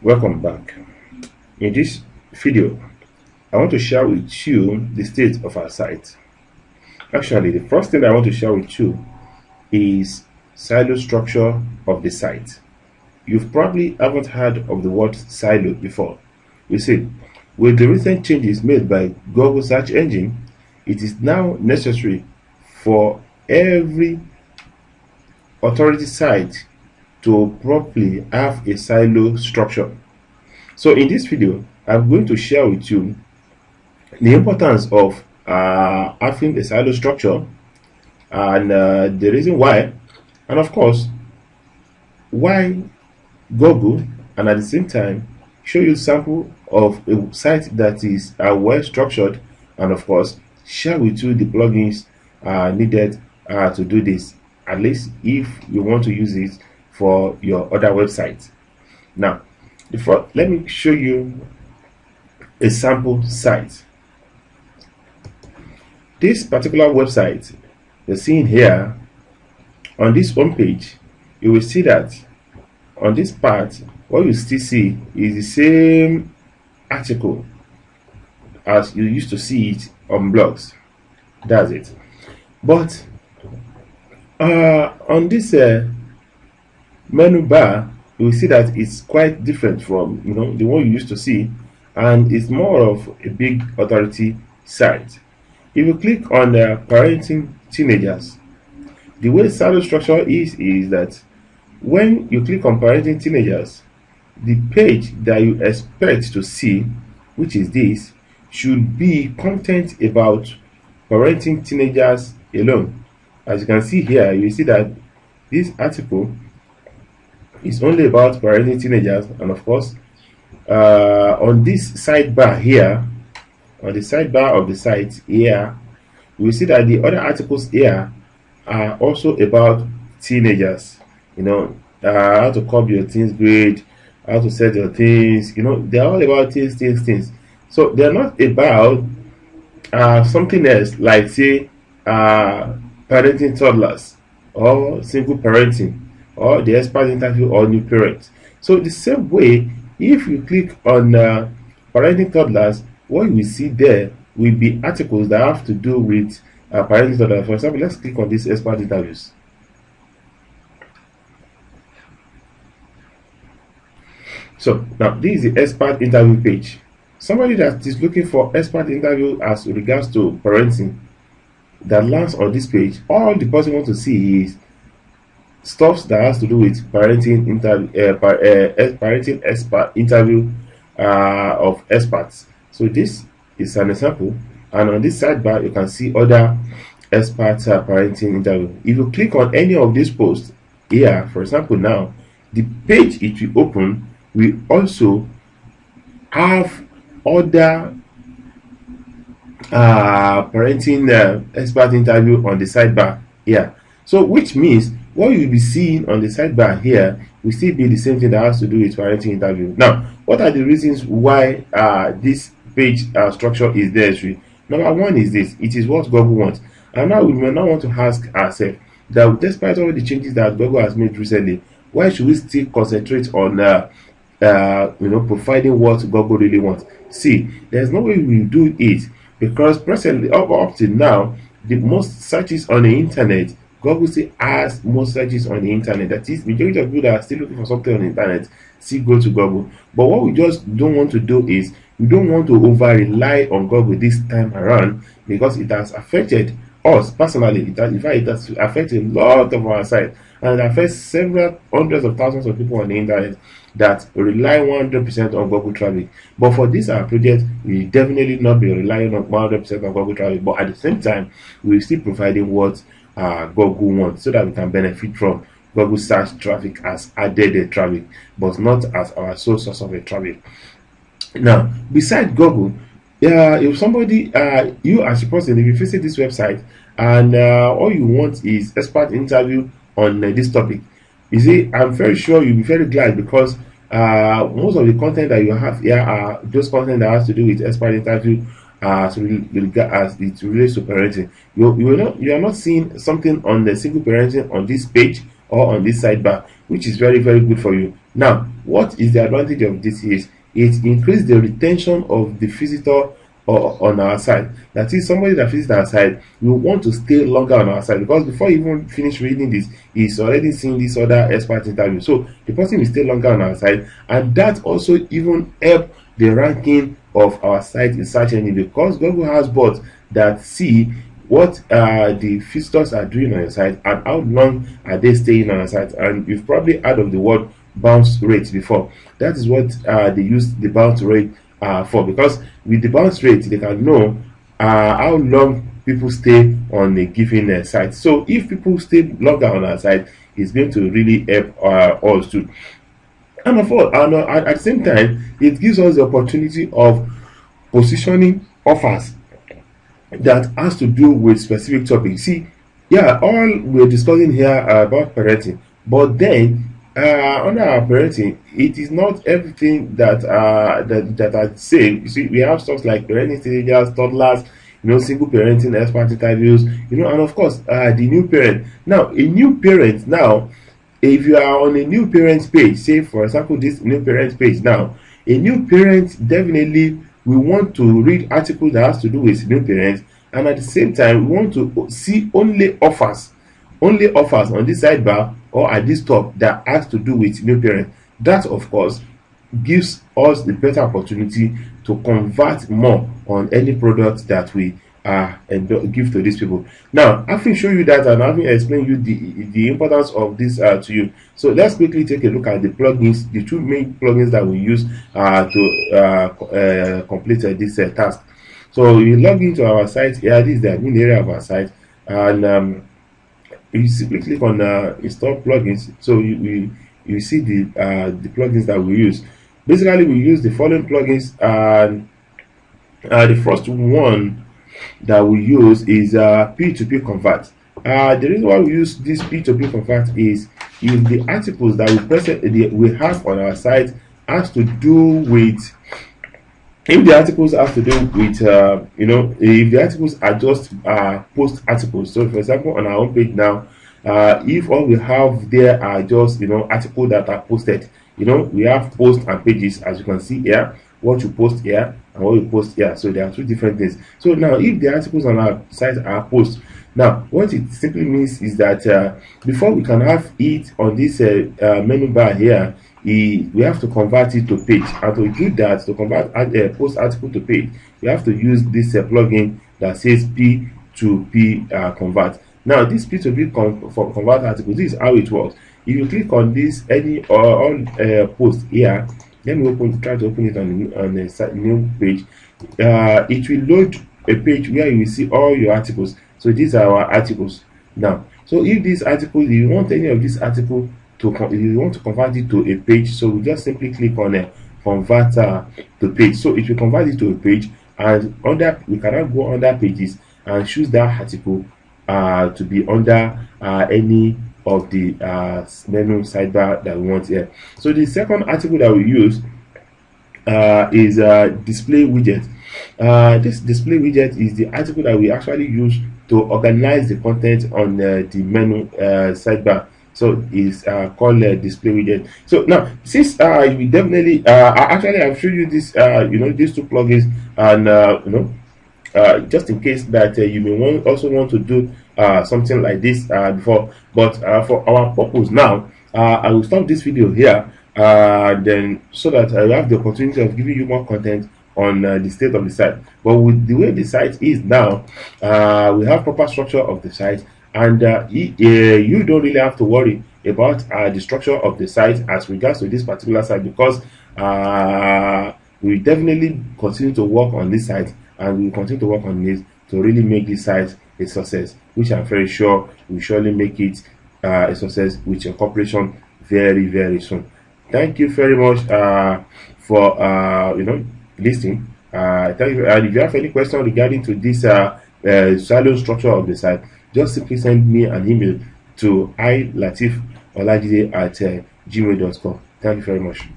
Welcome back. In this video, I want to share with you the state of our site. Actually, the first thing I want to share with you is silo structure of the site. You've probably haven't heard of the word silo before. You see, with the recent changes made by Google search engine, it is now necessary for every authority site to properly have a silo structure. So in this video, I'm going to share with you the importance of having a silo structure and the reason why, and of course why Google, and at the same time show you a sample of a site that is well structured, and of course share with you the plugins needed to do this, at least if you want to use it for your other websites. Now, let me show you a sample site. This particular website you're seeing here, on this home page, you will see that on this part, what you still see is the same article as you used to see it on blogs. That's it. But on this menu bar, you will see that it's quite different from the one you used to see, and it's more of a big authority site. If you click on parenting teenagers, the way silo structure is that when you click on parenting teenagers, the page that you expect to see, which is this, should be content about parenting teenagers alone. As you can see here, you see that this article is only about parenting teenagers, and of course on this sidebar here, on the sidebar of the site here, you will see that the other articles here are also about teenagers. How to curb your teens grade, how to set your things, they're all about things. So they're not about something else, like say parenting toddlers, or single parenting, or the expert interview, or new parents. So the same way, if you click on parenting toddlers, what you will see there will be articles that have to do with parenting toddlers. For example, let's click on this expert interviews. So now this is the expert interview page. Somebody that is looking for expert interview as regards to parenting that lands on this page, all the person wants to see is stuff that has to do with parenting parenting expert interview of experts. So this is an example, and on this sidebar you can see other expert parenting interview. If you click on any of these posts here, for example, now the page it will open will also have other parenting expert interview on the sidebar here. So which means what you'll be seeing on the sidebar here will still be the same thing that has to do with parenting interview. Now, what are the reasons why this page structure is necessary? Number one is this: it is what Google wants. And now we may not want to ask ourselves that despite all the changes that Google has made recently, why should we still concentrate on providing what Google really wants? See, there's no way we do it, because presently up to now, the most searches on the internet, Google still has most searches on the internet. That is, majority of people that are still looking for something on the internet still go to Google. But what we just don't want to do is, we don't want to over rely on Google this time around, because it has affected us personally. In fact, it has affected a lot of our sites, and it affects several hundreds of thousands of people on the internet that rely 100% on Google traffic. But for this our project, we definitely not be relying on 100% on Google traffic, but at the same time we're still providing what Google wants, so that we can benefit from Google search traffic as added traffic, but not as our sole source of traffic. Now, besides Google, if somebody, you as a person, if you visit this website and all you want is expert interview on this topic, you see, I'm very sure you'll be very glad, because most of the content that you have here are those content that has to do with expert interview as it relates to parenting. You are not seeing something on the single parenting on this page or on this sidebar. which is very, very good for you. Now, what is the advantage of this is it increases the retention of the visitor on our site. That is, somebody that visits our site will want to stay longer on our site, because before you even finish reading this, he's already seen this other expert interview. So the person will stay longer on our site, and that also even help the ranking of our site in search engine, because Google has bots that see what the visitors are doing on your site and how long are they staying on your site. And you've probably heard of the word bounce rate before. That is what they use the bounce rate for, because with the bounce rate they can know how long people stay on a given site. So if people stay longer on our site, it's going to really help us too. And of all, at the same time, it gives us the opportunity of positioning offers that has to do with specific topics. See, yeah, all we're discussing here are about parenting, but then under our parenting, it is not everything that that I say. You see, we have stuff like parenting teenagers, toddlers, single parenting expert interviews, and of course the new parent. Now, a new parent now, if you are on a new parents page, say for example this new parents page now, a new parent definitely we want to read articles that has to do with new parents, and at the same time we want to see only offers on this sidebar or at this top that has to do with new parents. That of course gives us the better opportunity to convert more on any product that we give to these people. Now, having shown you that and having explained you the importance of this to you, so let's quickly take a look at the plugins, the two main plugins that we use to complete this task. So you log into our site here. This is the admin area of our site, and you simply click on install plugins. So you see the plugins that we use. Basically, we use the following plugins, and the first one that we use is P2P convert. The reason why we use this P2P convert is if the articles that we have on our site has to do with, if the articles have to do with if the articles are just post articles. So for example, on our homepage now, if all we have there are just articles that are posted, we have posts and pages, as you can see here, what you post here and what you post here. So there are two different things. So now if the articles on our site are posts, now what it simply means is that before we can have it on this menu bar here, we have to convert it to page. And to do that, to convert post article to page, we have to use this plugin that says P2P convert. Now this P2P convert article, this is how it works. If you click on this any post here, let me try to open it on the new page. It will load a page where you will see all your articles. So these are our articles now. So if these articles, if you want any of this article if you want to convert it to a page, so we just simply click on convert to page. So it will convert it to a page, and we cannot go under pages and choose that article to be under any of the menu sidebar that we want here. So the second article that we use is display widget. This display widget is the article that we actually use to organize the content on the menu sidebar. So it's called display widget. So now, since we definitely actually I've showed you this these two plugins, and just in case that you may also want to do something like this before, but for our purpose now, I will stop this video here, then so that I have the opportunity of giving you more content on the state of the site. But with the way the site is now, we have proper structure of the site, and you don't really have to worry about the structure of the site as regards to this particular site, because we definitely continue to work on this site, and we will continue to work on this to really make this site a success, which I'm very sure will surely make it a success with your corporation very, very soon. Thank you very much for listening. Thank you. And if you have any question regarding to this silo structure of the site, just simply send me an email to ilatifolajide@gmail.com. Thank you very much.